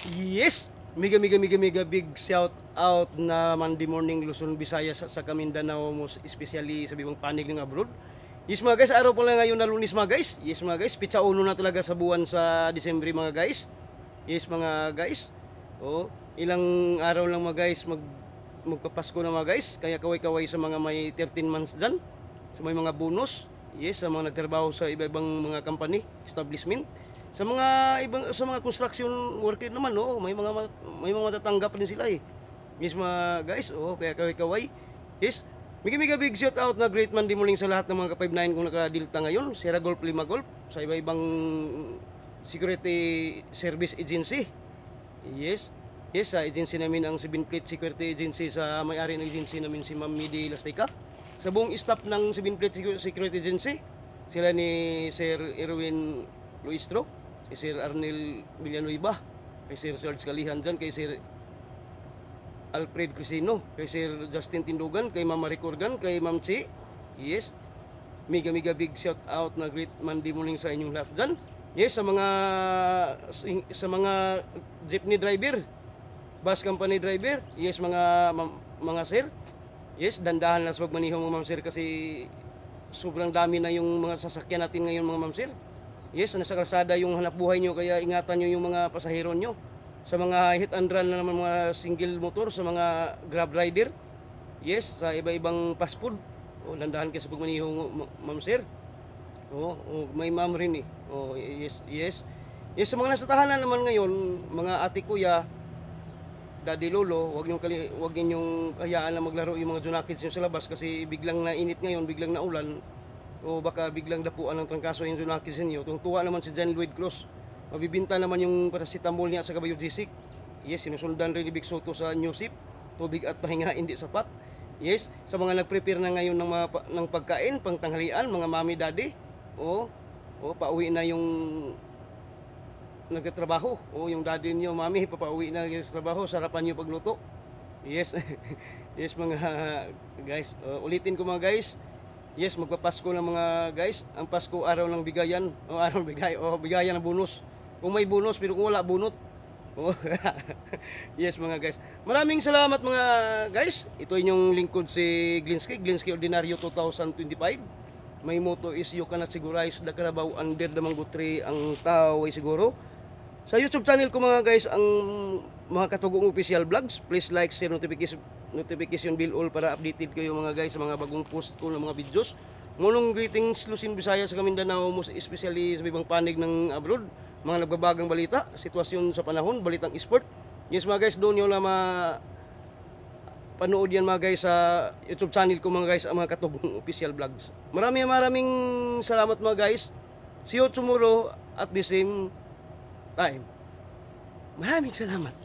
Yes, mega big shout out na Monday morning Luzon, Visayas sa Mindanao, most especially sa bibang panig ng abroad. Yes mga guys, araw pala ngayon na Lunes mga guys. Yes mga guys, pitsa uno na talaga sa buwan sa Disyembre mga guys. Yes mga guys. Oh, ilang araw lang mga guys magpapasko na mga guys. Kaya kaway-kaway sa mga may 13 months dyan, sa may mga bonus. Yes, sa mga nagtrabaho sa iba-ibang mga company, establishment. Sa mga construction worker naman, oh, may mga matatanggap din sila eh. Yes mga guys, oh, kaya kaway-kaway. Yes, mega big shout out na great Monday morning sa lahat ng mga ka-59 kung nakadilta ngayon. Sierra Golf, Lima Golf, sa iba-ibang security service agency. Yes, yes, sa agency namin ang 7 Plate Security Agency, sa may-ari ng agency namin si Ma'am Midi Lastica. Sa buong staff ng 7 Plate Security Agency, sila ni Sir Erwin Luistro, kay Sir Arnel Villanueva, kay Sir Serge Kalihan dyan, kay Sir Alfred Crisino, kay Sir Justin Tindugan, kay Ma'am Maricorgan, kay Ma'am Chi. Yes, mega big shout out na great Monday morning sa inyong lahat dyan. Yes, sa mga jeepney driver, bus company driver, yes mga sir. Yes, dandahan lang sa pagmanihong mga ma'am sir, kasi sobrang dami na yung mga sasakyan natin ngayon mga ma'am sir. Yes, nasa kalsada yung hanap buhay nyo, kaya ingatan nyo yung mga pasahero nyo. Sa mga hit and run na naman, mga single motor, sa mga grab rider, yes, sa iba-ibang fast food, oh, landahan kayo sa pagmanihong ma'am sir. Oh, may ma'am rin eh. Oh, yes. Yes, sa mga nasa tahanan naman ngayon, mga ate kuya, daddy lolo, wag ninyong hayaan na maglaro yung mga junakits nyo sa labas, kasi biglang nainit ngayon, biglang naulan, o baka biglang dapuan ng trangkaso yung junakits niyo. Tungtuwa naman si John Lloyd Cruz. Mabibinta naman yung paracetamol niya sa Caballo Gisik. Yes, sinusundan rin ni Big Soto sa New Sip. Tubig at pahinga hindi sapat. Yes, sa mga nag-prepare na ngayon ng pagkain, pang tanghalian, mga mami daddy, pauwi na yung nagtatrabaho. Yung daddy niyo, mami, papauwi na sa trabaho, sarapan niyo pagluto. Yes. Yes mga guys, ulitin ko mga guys. Yes, magpapasko na mga guys. Ang Pasko, araw ng bigayan. Araw ng bigay. Bigayan ng bonus. Kung may bonus, pero kung wala, bunot. Yes mga guys. Maraming salamat mga guys. Ito inyong lingkod si Glinsky Ordinaryo 2025. May motto is you cannot sigurize the Carabao under the mango tree, ang tao ay siguro. Sa YouTube channel ko mga guys, ang mga katugong official vlogs, please like, share, notification bell all para updated kayo mga guys sa mga bagong post ko ng mga videos. Ngunong greetings Luzon, Visayas sa Mindanao, most especially sa ibang panig ng abroad, mga nagbabagang balita, sitwasyon sa panahon, balitang sport. Yes mga guys, doon nyo na panood yan mga guys sa YouTube channel ko mga guys, ang mga katugong official vlogs. Maraming salamat mga guys. See you tomorrow at the same time. Maraming salamat.